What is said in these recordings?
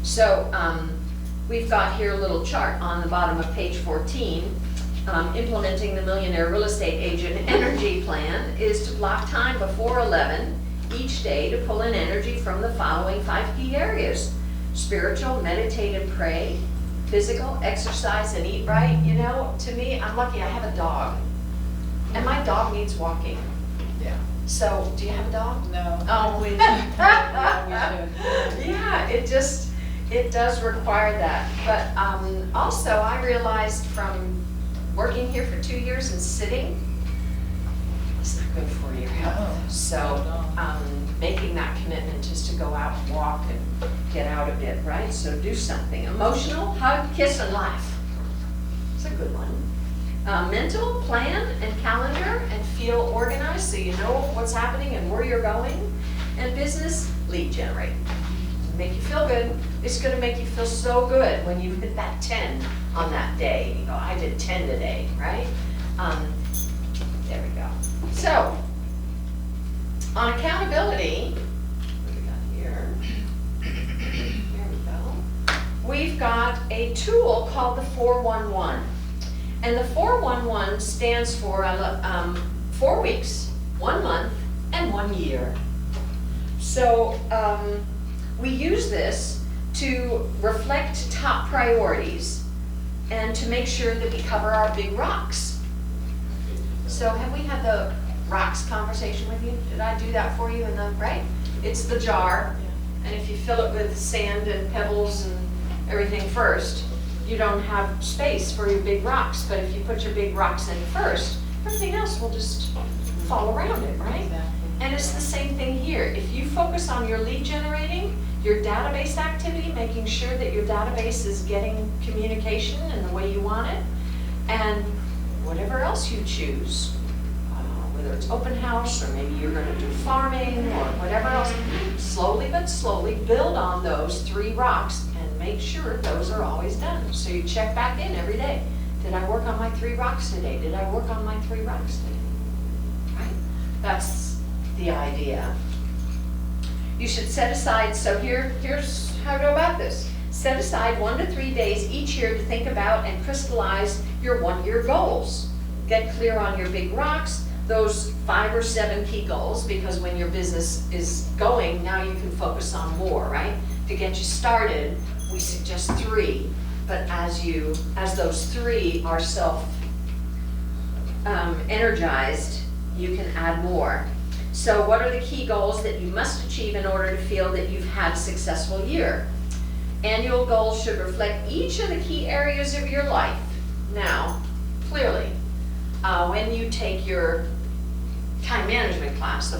So we've got here a little chart on the bottom of page 14. Implementing the Millionaire Real Estate Agent Energy Plan is to block time before 11 each day to pull in energy from the following 5 key areas: spiritual, meditate and pray, physical, exercise and eat right. You know, to me, I'm lucky I have a dog, and my dog needs walking. Yeah. So, do you have a dog? No. Oh, we should. yeah, it does require that. But also, I realized from working here for 2 years and sitting, it's not good for your health. No, So, not at all. making that commitment just to go out and walk and get out a bit, right? So do something. Emotional, hug, kiss, and laugh. It's a good one. Mental, plan and calendar and feel organized so you know what's happening and where you're going. And business, lead generate. Make you feel good. It's gonna make you feel so good when you hit that 10 on that day. You go, I did 10 today, right? There we go. So, on accountability, what do we got here? There we go. We've got a tool called the 411. And the 411 stands for 4 weeks, 1 month, and 1 year. So we use this to reflect top priorities and to make sure that we cover our big rocks. So have we had the rocks conversation with you? Did I do that for you in the, right? It's the jar, and if you fill it with sand and pebbles and everything first, you don't have space for your big rocks. But if you put your big rocks in first, everything else will just fall around it, right? Exactly. And it's the same thing here. If you focus on your lead generating, your database activity, making sure that your database is getting communication in the way you want it, and whatever else you choose, whether it's open house or maybe you're going to do farming or whatever else, slowly but slowly build on those 3 rocks and make sure those are always done. So you check back in every day. Did I work on my 3 rocks today? Did I work on my 3 rocks today? Right? That's the idea. You should set aside, so here's how to go about this. Set aside 1 to 3 days each year to think about and crystallize your 1-year goals. Get clear on your big rocks, those 5 or 7 key goals, because when your business is going, now you can focus on more, right? To get you started, we suggest 3, but as those 3 are energized, you can add more. So what are the key goals that you must achieve in order to feel that you've had a successful year? Annual goals should reflect each of the key areas of your life. Now, clearly, when you take your time management class, one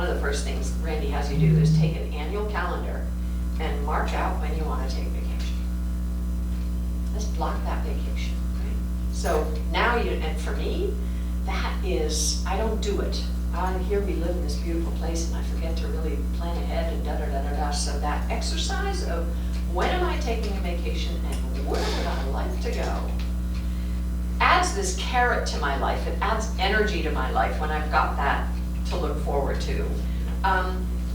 of the first things Randy has you do is take an annual calendar and mark out when you want to take vacation. Let's block that vacation, right? So now and for me, that is, I don't do it. Here we live in this beautiful place and I forget to really plan ahead and da-da-da-da-da. So that exercise of when am I taking a vacation and where would I like to go adds this carrot to my life. It adds energy to my life when I've got that to look forward to.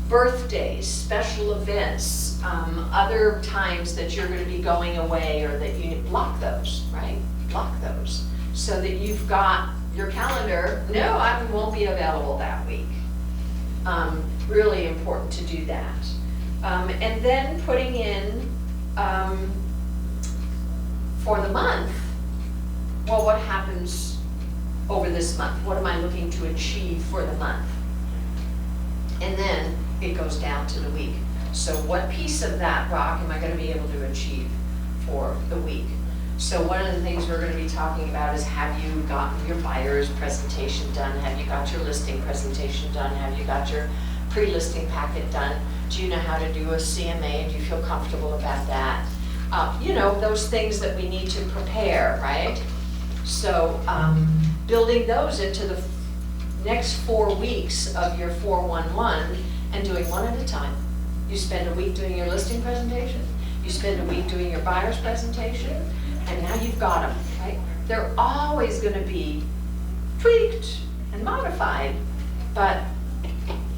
Birthdays, special events, other times that you're going to be going away or that you block those, right? Block those so that you've got your calendar, no, I won't be available that week. Really important to do that. And then putting in for the month, well, what happens over this month? What am I looking to achieve for the month? And then it goes down to the week. So what piece of that rock am I going to be able to achieve for the week? So one of the things we're going to be talking about is, have you gotten your buyer's presentation done? Have you got your listing presentation done? Have you got your pre-listing packet done? Do you know how to do a CMA? Do you feel comfortable about that? You know, those things that we need to prepare, right? So building those into the next 4 weeks of your 411 and doing one at a time. You spend a week doing your listing presentation. You spend a week doing your buyer's presentation. And now you've got them, right? They're always going to be tweaked and modified, but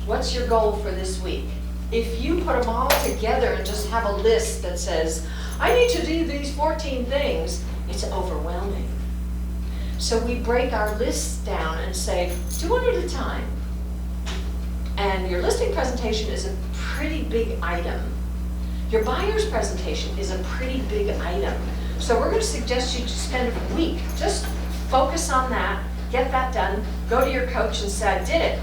what's your goal for this week? If you put them all together and just have a list that says, I need to do these 14 things, it's overwhelming. So we break our lists down and say, do one at a time. And your listing presentation is a pretty big item. Your buyer's presentation is a pretty big item. So we're going to suggest you spend a week, just focus on that, get that done, go to your coach and say, I did it.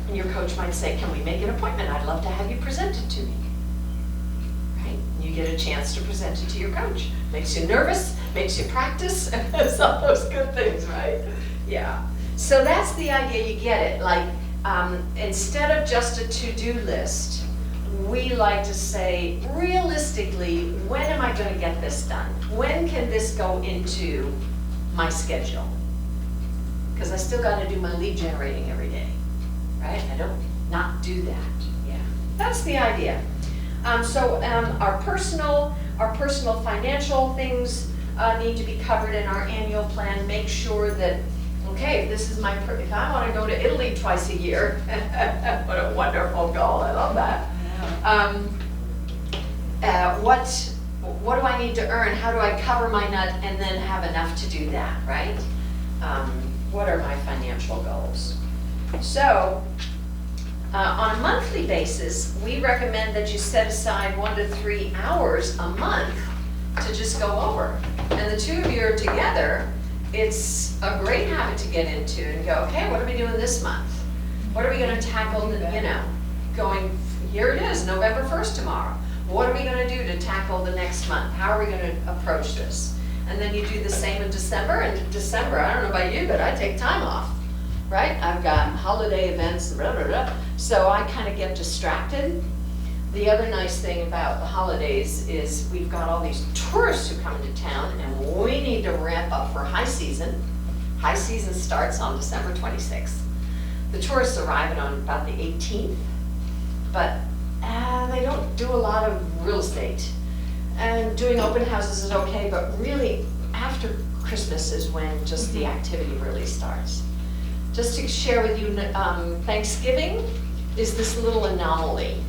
And your coach might say, can we make an appointment? I'd love to have you present it to me. Right? You get a chance to present it to your coach. Makes you nervous, makes you practice, it's all those good things, right? Yeah. So that's the idea, you get it. Like, instead of just a to-do list, we like to say, realistically, when am I going to get this done? When can this go into my schedule? Because I still got to do my lead generating every day, right? I don't not do that. Yeah, that's the idea. Our personal financial things need to be covered in our annual plan. Make sure that, okay, if I want to go to Italy twice a year, what a wonderful goal, I love that. What do I need to earn? How do I cover my nut and then have enough to do that, right? What are my financial goals? So, on a monthly basis, we recommend that you set aside 1 to 3 hours a month to just go over. And the two of you are together, it's a great habit to get into and go, okay, what are we doing this month? What are we going to tackle, going, here it is, November 1st tomorrow. What are we going to do to tackle the next month? How are we going to approach this? And then you do the same in December. And December, I don't know about you, but I take time off, right? I've got holiday events, blah, blah, blah. So I kind of get distracted. The other nice thing about the holidays is we've got all these tourists who come into town, and we need to ramp up for high season. High season starts on December 26th. The tourists arrive on about the 18th, but they don't do a lot of real estate. And doing open houses is okay, but really after Christmas is when just the activity really starts. Just to share with you, Thanksgiving is this little anomaly.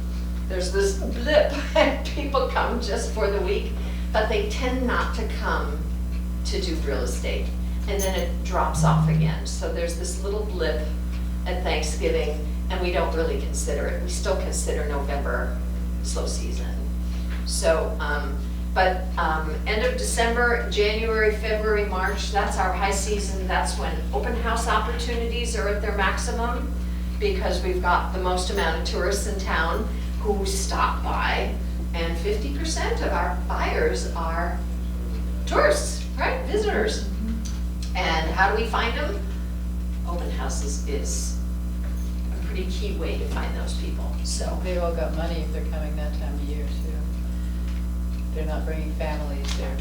There's this blip and people come just for the week, but they tend not to come to do real estate. And then it drops off again. So there's this little blip at Thanksgiving, and we don't really consider it. We still consider November slow season. So, end of December, January, February, March, that's our high season. That's when open house opportunities are at their maximum, because we've got the most amount of tourists in town who stop by, and 50% of our buyers are tourists, right? Visitors. And how do we find them? Open houses is a pretty key way to find those people. So they've all got money if they're coming that time of year too. They're not bringing families there.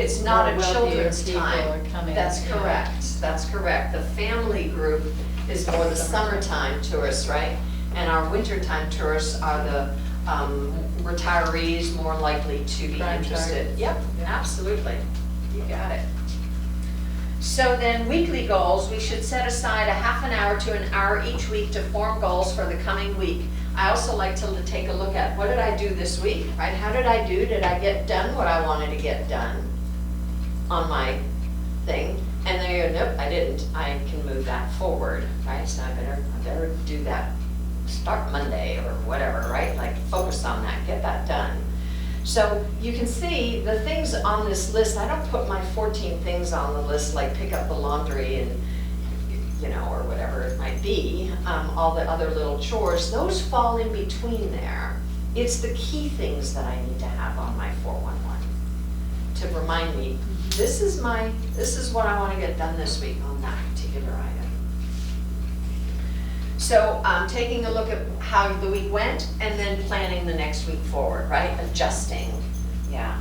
it's not a Wealthier children's people time. are coming, That's yeah. correct, that's correct. The family group is more the summertime tourists, right? And our wintertime tourists are the retirees more likely to be Prime interested. targets. Yep, Yeah. absolutely, you got it. So then weekly goals, we should set aside a half an hour to an hour each week to form goals for the coming week. I also like to take a look at what did I do this week, right? How did I do? Did I get done what I wanted to get done on my thing? And then you go, nope, I didn't. I can move that forward, right? So I better do that. Start Monday or whatever, right? Like focus on that, get that done. So you can see the things on this list. I don't put my 14 things on the list like pick up the laundry and, or whatever it might be, all the other little chores. Those fall in between there. It's the key things that I need to have on my 411 to remind me, this is what I want to get done this week on that particular item. So taking a look at how the week went and then planning the next week forward, right? Adjusting, yeah.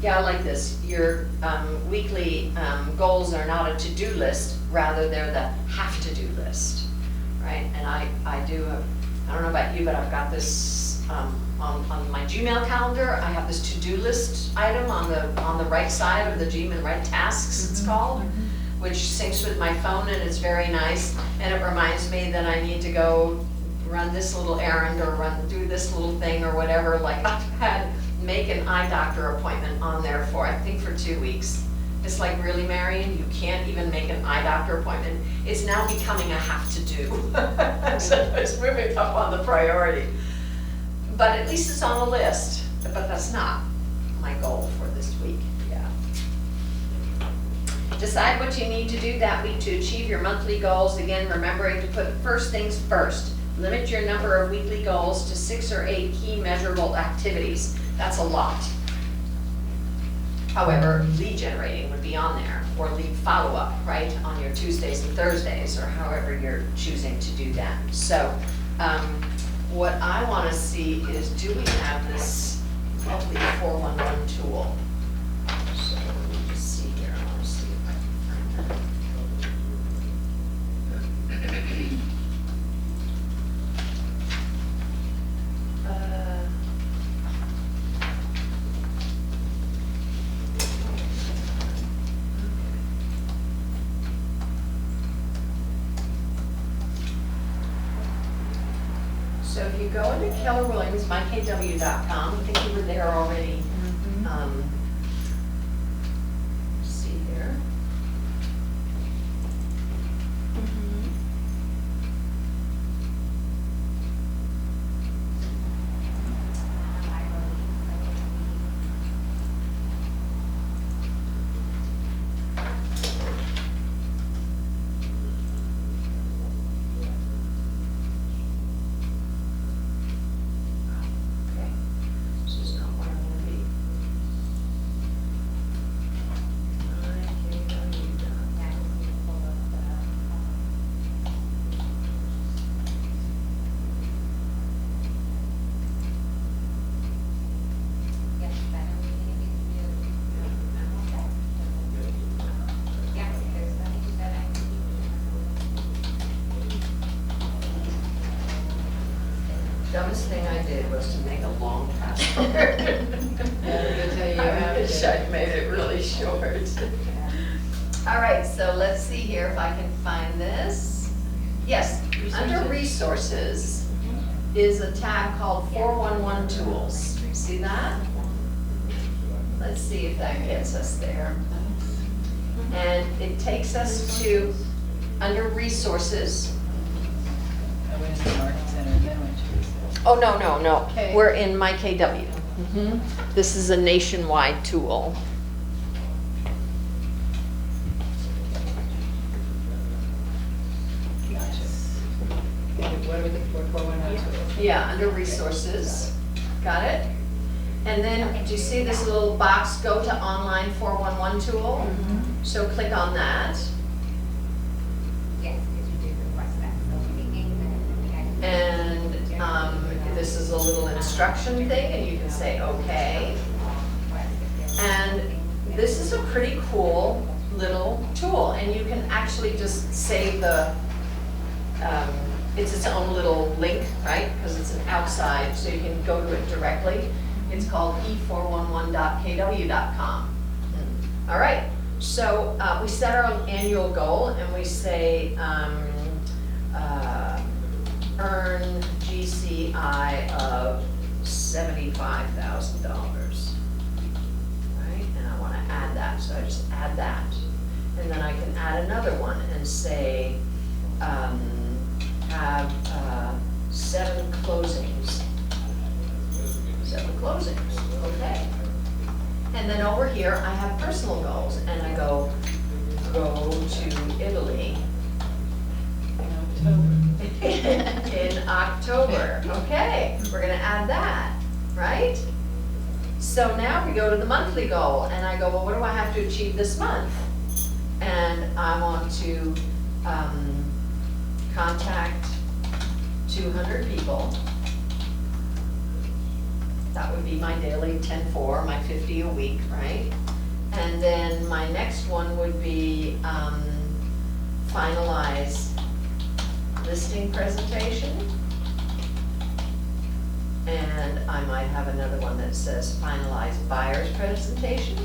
Yeah, I like this. Your weekly goals are not a to-do list, rather they're the have-to-do list, right? And I don't know about you, but I've got this on my Gmail calendar. I have this to-do list item on the right side of the Gmail, right tasks it's called. which syncs with my phone and it's very nice. And it reminds me that I need to go run this little errand or do this little thing or whatever. Like I've had make an eye doctor appointment on there for, I think for 2 weeks. It's like, really, Marion, you can't even make an eye doctor appointment? It's now becoming a have to do. So it's moving up on the priority. But at least it's on the list, but that's not my goal for this week, yeah. Decide what you need to do that week to achieve your monthly goals. Again, remembering to put first things first. Limit your number of weekly goals to 6 or 8 key measurable activities. That's a lot. However, lead generating would be on there, or lead follow-up, right, on your Tuesdays and Thursdays, or however you're choosing to do that. So, what I want to see is, do we have this lovely 411 tool? So let me just see here. I want to see if I can find So if you go into Keller Williams, mykw.com, I think you were there already. Let's see here. Dumbest thing I did was to make a long password. I wish I'd made it really short. All right, so let's see here if I can find this. Yes, under resources is a tab called 411 tools. See that? Let's see if that gets us there. And it takes us to, under resources. Oh, no. Okay. We're in MyKW. This is a nationwide tool. What are the 411 tools? Yeah, under resources. Got it? And then, do you see this little box, go to online 411 tool? So click on that. And this is a little instruction thing, and you can say okay. And this is a pretty cool little tool, and you can actually just save the, it's its own little link, right? Because it's an outside, so you can go to it directly. It's called e411.kw.com. All right, so we set our annual goal, and we say, earn GCI of $75,000, right? And I want to add that, so I just add that. And then I can add another one and say, have 7 closings. 7 closings, okay. And then over here, I have personal goals, and I go to Italy. In October, okay, we're gonna add that, right? So now we go to the monthly goal, and I go, well, what do I have to achieve this month? And I want to contact 200 people. That would be my daily 10-4, my 50 a week, right? And then my next one would be finalize listing presentation. And I might have another one that says finalize buyer's presentation.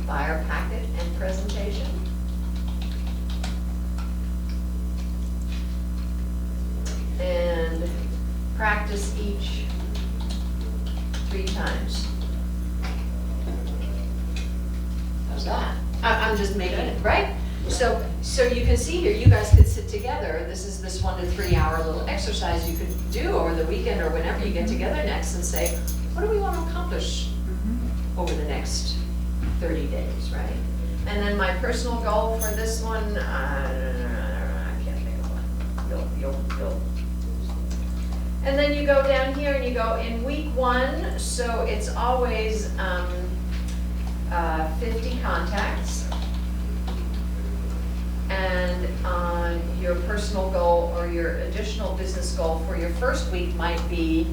buyer packet and presentation. And practice each 3 times. How's that? I'm just making it, right? So you can see here, you guys could sit together. This is this 1 to 3 hour little exercise you could do over the weekend or whenever you get together next and say, what do we want to accomplish over the next 30 days, right? And then my personal goal for this one, I can't think of one. You'll. And then you go down here and you go in week 1, so it's always 50 contacts. And on your personal goal or your additional business goal for your first week might be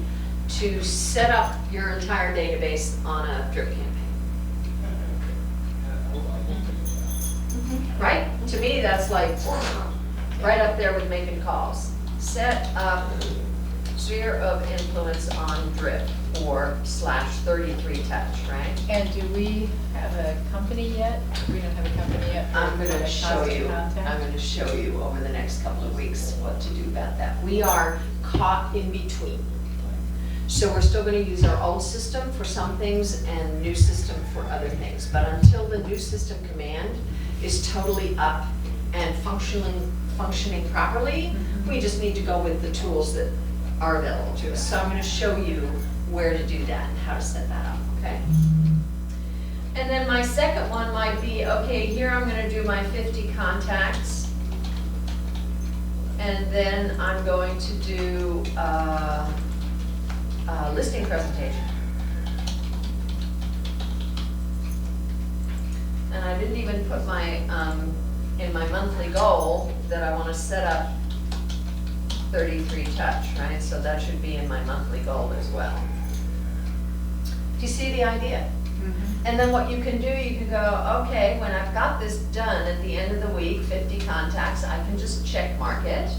to set up your entire database on a drip campaign. Right? To me, that's like right up there with making calls. Set up sphere of influence on drip or /33 touch, right? And do we have a company yet? We don't have a company yet. I'm going to show you. Contact? I'm going to show you over the next couple of weeks what to do about that. We are caught in between. So we're still going to use our old system for some things and new system for other things. But until the new system command is totally up and functioning properly, we just need to go with the tools that are available to us. So I'm going to show you where to do that and how to set that up, okay? And then my second one might be, okay, here I'm going to do my 50 contacts. And then I'm going to do a listing presentation. And I didn't even put my, in my monthly goal that I want to set up 33 touch, right? So that should be in my monthly goal as well. Do you see the idea? And then what you can do, you can go, okay, when I've got this done at the end of the week, 50 contacts, I can just check mark it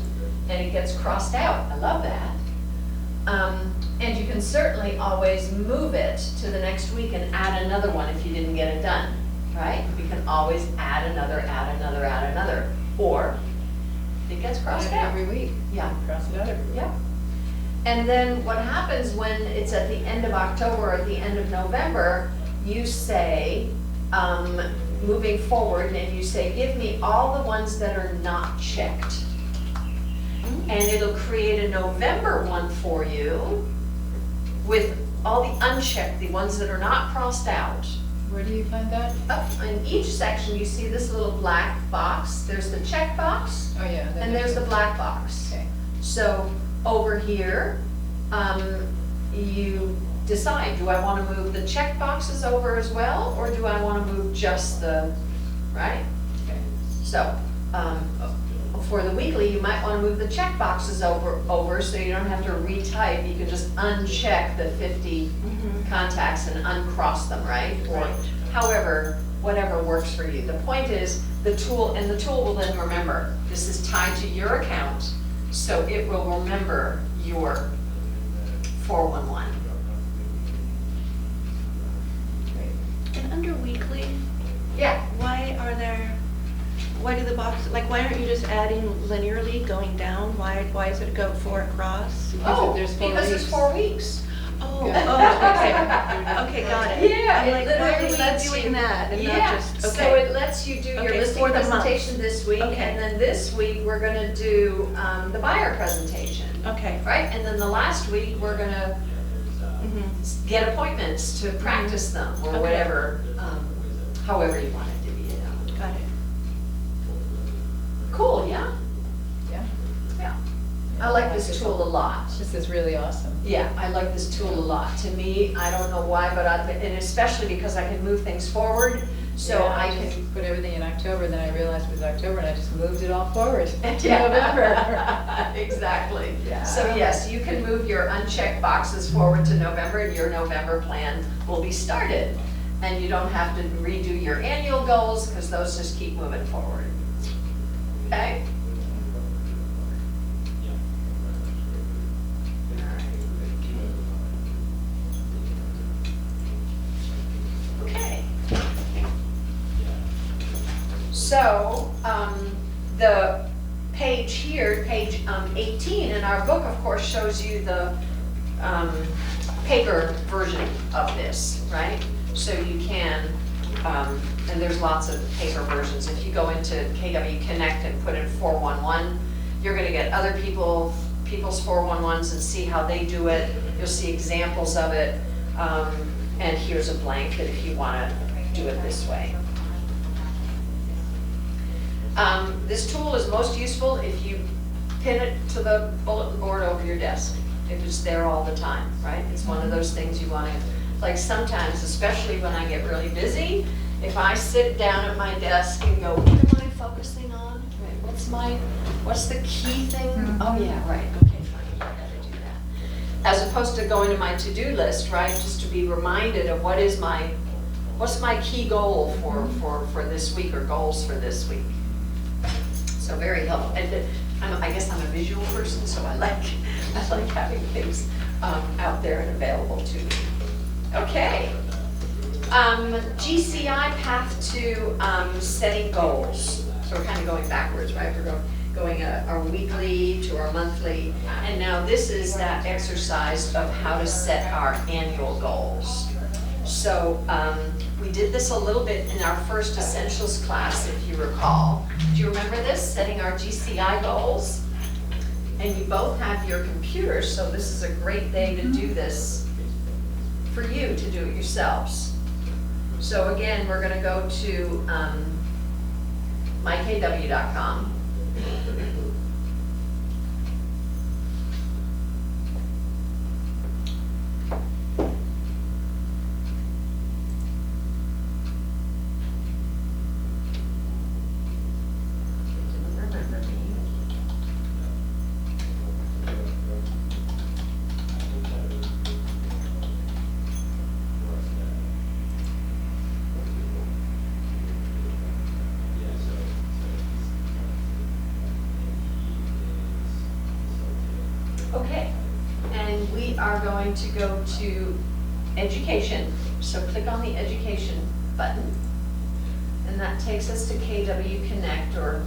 and it gets crossed out. I love that. And you can certainly always move it to the next week and add another one if you didn't get it done, right? You can always add another, or it gets crossed out. Every week. Yeah. Cross it out every week. Yeah. And then what happens when it's at the end of October or at the end of November, you say, moving forward, and you say, give me all the ones that are not checked. And it'll create a November one for you with all the unchecked, the ones that are not crossed out. Where do you find that? Up in each section, you see this little black box. There's the check box, Oh, yeah. and there's the black box. Okay. So over here, you decide, do I want to move the check boxes over as well, or do I want to move just the, right? Okay. So, for the weekly, you might want to move the check boxes over so you don't have to retype. You can just uncheck the 50 contacts and uncross them, right? Or however, whatever works for you. The point is, the tool will then remember, this is tied to your account, so it will remember your 411. And under weekly, Yeah. why do the boxes, like, why aren't you just adding linearly going down? Why does it go 4 across? Oh, there's 4 because it's weeks. 4 weeks. Oh, Yeah. okay, got it. Yeah, I'm it like, literally why are we lets doing you- that and not Yeah, just, so okay. it lets you do your Okay, listing for the month. presentation this week, Okay. and then this week, we're gonna do the buyer presentation, Okay. right? And then the last week, we're gonna Mhm. get appointments to practice them, or Okay. whatever, however you want it to be, Got it. Cool, yeah? Yeah. Yeah. I like this tool a lot. This is really awesome. Yeah, I like this tool a lot. To me, I don't know why, but and especially because I can move things forward, so Yeah, I just can. put everything in October, then I realized it was October, and I just moved it all forward to Yeah. November. Exactly. Yeah. So yes, you can move your unchecked boxes forward to November, and your November plan will be started. And you don't have to redo your annual goals, because those just keep moving forward. Okay? Okay. The page here, page 18 in our book, of course, shows you the paper version of this, right? So you can, and there's lots of paper versions. If you go into KW Connect and put in 411, you're gonna get other people's 411s and see how they do it. You'll see examples of it. And here's a blanket if you wanna do it this way. This tool is most useful if you pin it to the bulletin board over your desk, if it's there all the time, right? It's one of those things you want to, like sometimes, especially when I get really busy, if I sit down at my desk and go, what am I focusing on? Right, what's the key thing? Oh yeah, right, okay, fine, I gotta do that. As opposed to going to my to-do list, right, just to be reminded of what's my key goal for this week or goals for this week. So very helpful. And I guess I'm a visual person, so I like having things out there and available to me. Okay. GCI path to setting goals. So we're kind of going backwards, right? We're going our weekly to our monthly. And now this is that exercise of how to set our annual goals. So we did this a little bit in our first essentials class, if you recall. Do you remember this, setting our GCI goals? And you both have your computers, so this is a great day to do this for you to do it yourselves. So again, we're gonna go to mykw.com. Okay, and we are going to go to education. So click on the education button. And that takes us to KW Connect, or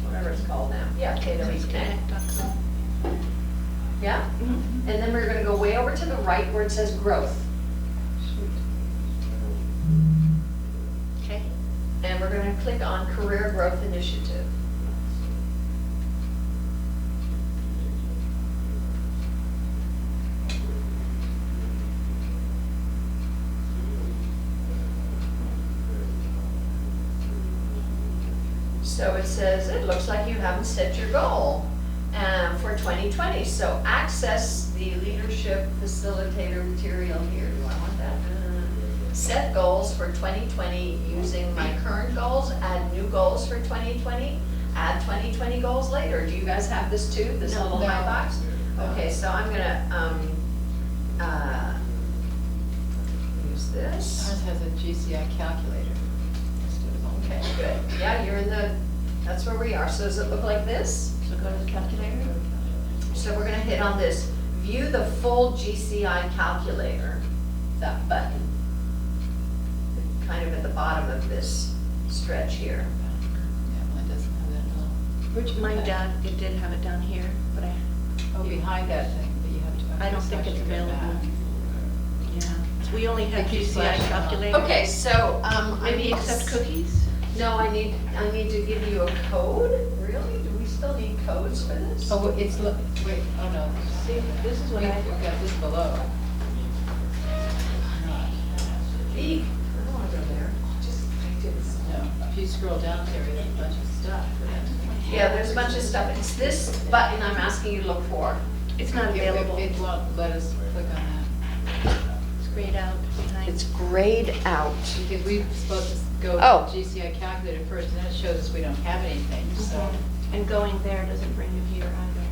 whatever it's called now. Yeah, KW Connect. Yeah? And then we're gonna go way over to the right where it says growth. Okay. And we're gonna click on Career Growth Initiative. So it says, it looks like you haven't set your goal for 2020. So access the leadership facilitator material here. Do I want that? Set goals for 2020 using my current goals, add new goals for 2020, add 2020 goals later. Do you guys have this too, this little high box? Okay, so I'm gonna use this. Ours has a GCI calculator. Okay, good. Yeah, you're in that's where we are. So does it look like this? So go to the calculator. So we're gonna hit on this, view the full GCI calculator, that button. Kind of at the bottom of this stretch here. Yeah, mine doesn't have that. Which mine it did have it down here, but Oh, behind that thing, but you have to. I don't think it's actually go available. back. Yeah. We only have It keeps GCI flashing on. calculator. Okay, so Maybe accept cookies? No, I need to give you a code. Really? Do we still need codes for this? Oh, wait, wait, oh no. See, this is what We've I, got this below. Eek. I don't want to go there. No, if you scroll down there, we have a bunch of stuff. Yeah, there's a bunch of stuff. It's this button I'm asking you to look for. it's not available. It won't let us click on that. It's grayed out behind. It's grayed out. Because we're supposed to go Oh. to GCI calculator first, and then it shows us we don't have anything, so. And going there doesn't bring you here either.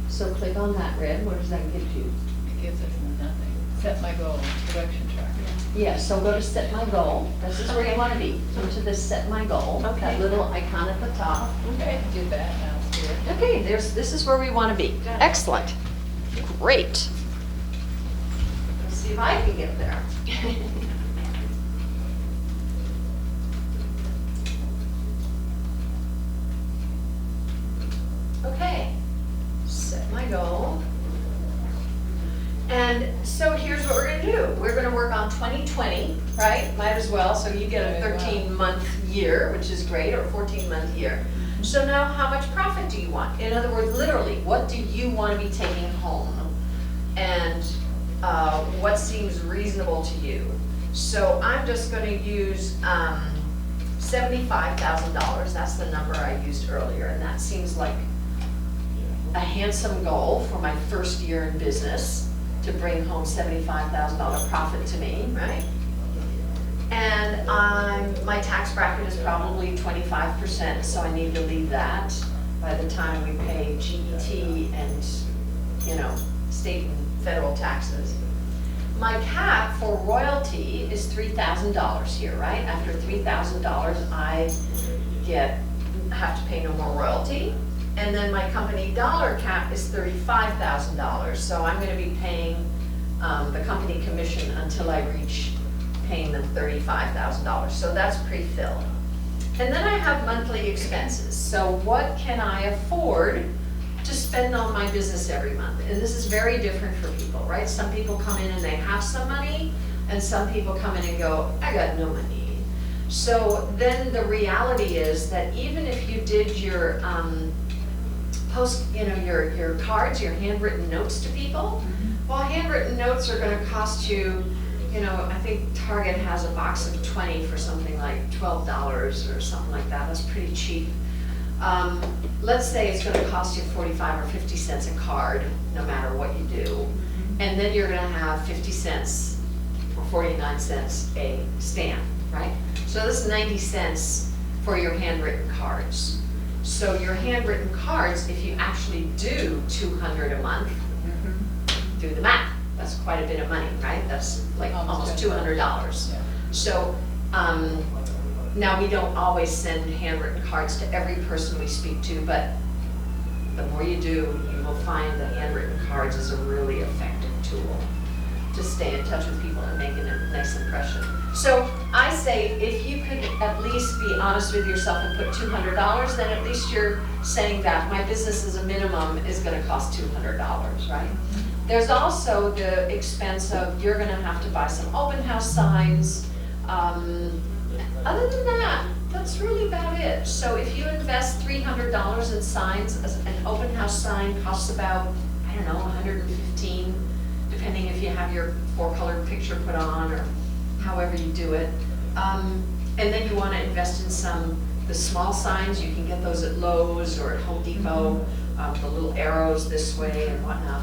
So click on that red. What does that give you? It gives us nothing. Set my goal, production tracker. Yeah, so go to set my goal. This is where you want to be. Into this set my goal. Okay. That little icon at the top. Okay, did that, now let's do it. Okay, this is where we want to be. Got it. Excellent. Great. Let's see if I can get there. And so here's what we're gonna do. We're gonna work on 2020, right? Might as well, so you get a Might as well. 13-month year, which is great, or 14-month year. So now, how much profit do you want? In other words, literally, what do you want to be taking home? And what seems reasonable to you? So I'm just going to use $75,000. That's the number I used earlier, and that seems like a handsome goal for my first year in business, to bring home $75,000 profit to me, right? And my tax bracket is probably 25%, so I need to leave that by the time we pay GET and, state and federal taxes. My cap for royalty is $3,000 here, right? After $3,000, I have to pay no more royalty. And then my company dollar cap is $35,000, so I'm gonna be paying the company commission until I reach paying them $35,000, so that's pre-filled. And then I have monthly expenses, so what can I afford to spend on my business every month? And this is very different for people, right? Some people come in and they have some money, and some people come in and go, I got no money. So then the reality is that even if you did your your cards, your handwritten notes to people, well, handwritten notes are gonna cost you, I think Target has a box of 20 for something like $12 or something like that. That's pretty cheap. Let's say it's gonna cost you 45 or 50 cents a card, no matter what you do. And then you're gonna have 50 cents or 49 cents a stamp, right? So this is 90 cents for your handwritten cards. So your handwritten cards, if you actually do 200 a month, do the math. That's quite a bit of money, right? That's like almost $200. Yeah. So now we don't always send handwritten cards to every person we speak to, but the more you do, you will find that handwritten cards is a really effective tool to stay in touch with people and make a nice impression. So I say if you could at least be honest with yourself and put $200, then at least you're saying that my business as a minimum is gonna cost $200, right? There's also the expense of you're gonna have to buy some open house signs. Other than that, that's really about it. So if you invest $300 in signs, an open house sign costs about, I don't know, 115, depending if you have your 4-colored picture put on or however you do it. And then you wanna invest in the small signs, you can get those at Lowe's or at Home Depot, the little arrows this way and whatnot.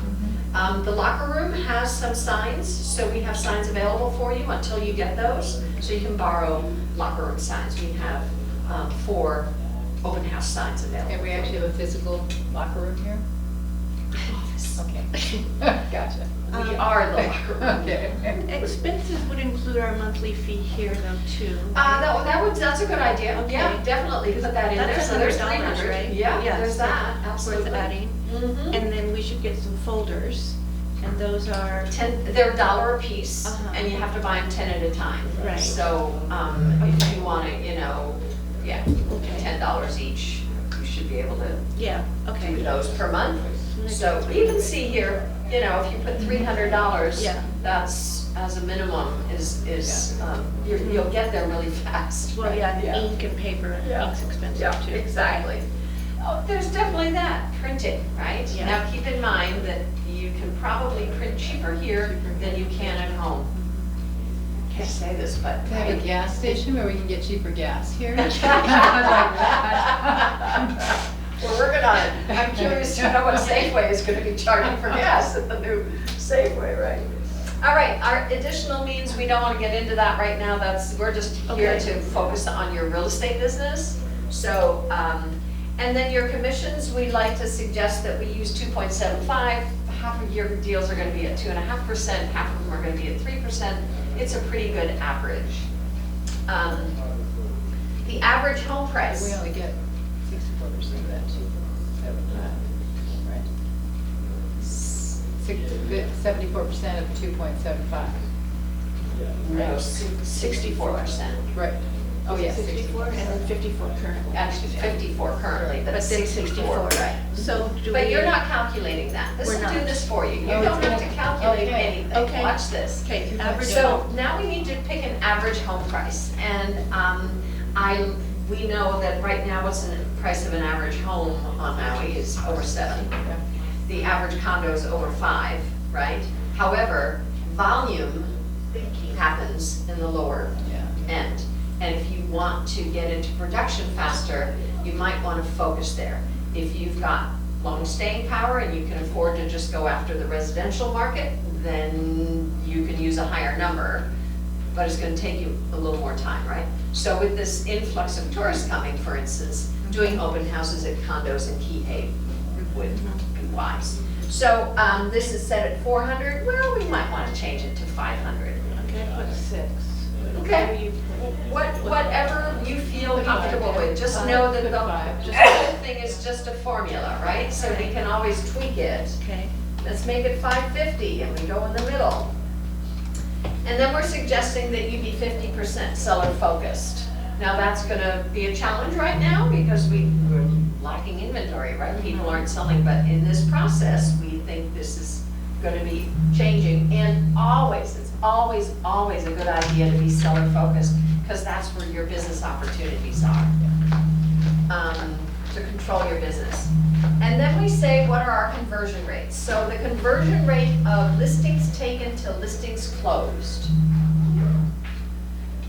The locker room has some signs, so we have signs available for you until you get those. So you can borrow locker room signs. We have 4 open house signs available. And we actually have a physical locker room here? Okay. Gotcha. We are the locker room. Okay. Expenses would include our monthly fee here though too. That's a good idea. Okay. Yeah, definitely put that in there. That's So there's $100, 300. right? Yeah, Yes, there's that, Worth absolutely. adding. Mhm. And then we should get some folders, and those are, They're $1 a piece, Uh-huh. and you have to buy them 10 at a time. Right. So, if you want to, $10 each, you should be able to yeah, do okay. those per month. So you can see here, if you put $300, Yeah. that's, as a minimum, you'll get there really fast. Well, right? yeah, and ink and paper, Yeah. ink's expensive Yeah, too. exactly. Oh, there's definitely that, printing, right? Yeah. Now, keep in mind that you can probably print cheaper here than you can at home. Can't say this, but. Can I have a gas station where we can get cheaper gas here? We're working on it. I'm curious to know what Safeway is gonna be charging for gas at the new Safeway, right? All right, our additional means, we don't wanna get into that right now. We're just here Okay. to focus on your real estate business. So, and then your commissions, we like to suggest that we use 2.75. Half of your deals are gonna be at 2.5%, half of them are gonna be at 3%. It's a pretty good average. The average home price. We only get 64% of that, 2.75, right? 74% of 2.75. No, 64%. Right. Oh, Is it yes, 64, and then 54 currently. Actually, 54 currently, but But then 64, right? So do we? But you're not calculating that. This We're will do not. this for you. You Oh, don't it's have to gonna- calculate okay. anything. Okay. Watch this. Okay, You average. So now we need to pick an average home price, and we know that right now what's the price of an average home on Maui is over 7. Yeah. The average condo is over 5, right? However, volume happens in the lower Yeah. end. And if you want to get into production faster, you might want to focus there. If you've got long staying power and you can afford to just go after the residential market, then you can use a higher number, but it's going to take you a little more time, right? So with this influx of tourists coming, for instance, doing open houses at condos in Kihei would be wise. So this is set at 400. Well, we might want to change it to 500. Okay, put 6. Okay. Whatever you feel comfortable with, just Five. know that Good the five. whole thing is just a formula, right? So we can always tweak it. Okay. Let's make it 550 and we go in the middle. And then we're suggesting that you be 50% seller focused. Now that's gonna be a challenge right now because we're lacking inventory, right? People aren't selling, but in this process, we think this is gonna be changing. And always, it's always a good idea to be seller focused because that's where your business opportunities are. To control your business. And then we say, what are our conversion rates? So the conversion rate of listings taken to listings closed.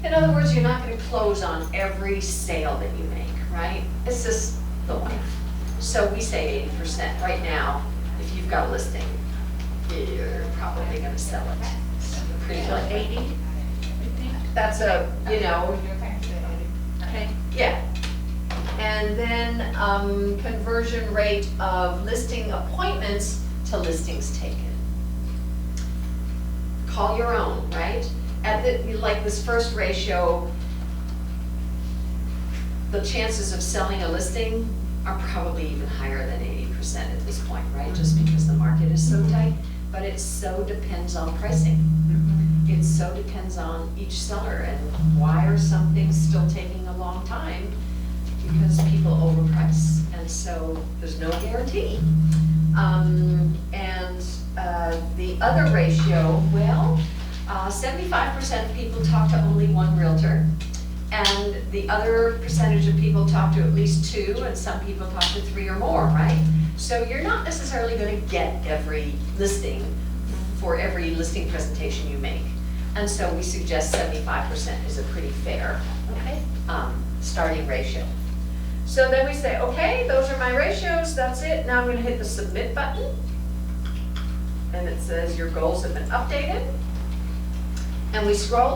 In other words, you're not going to close on every sale that you make, right? It's just the life. So we say 80%. Right now, if you've got a listing, you're probably going to sell it. Pretty So likely. 80, I think. That's a, Okay. yeah. And then conversion rate of listing appointments to listings taken. Call your own, right? Like this first ratio, the chances of selling a listing are probably even higher than 80% at this point, right? Just because the market is so tight, but it so depends on pricing. It so depends on each seller and why are some things still taking a long time? Because people overprice, and so there's no guarantee. The other ratio, well, 75% of people talk to only one realtor, and the other percentage of people talk to at least 2, and some people talk to 3 or more, right? So you're not necessarily going to get every listing for every listing presentation you make. And so we suggest 75% is a pretty fair starting ratio. So then we say, okay, those are my ratios, that's it. Now I'm going to hit the submit button. And it says your goals have been updated. And we scroll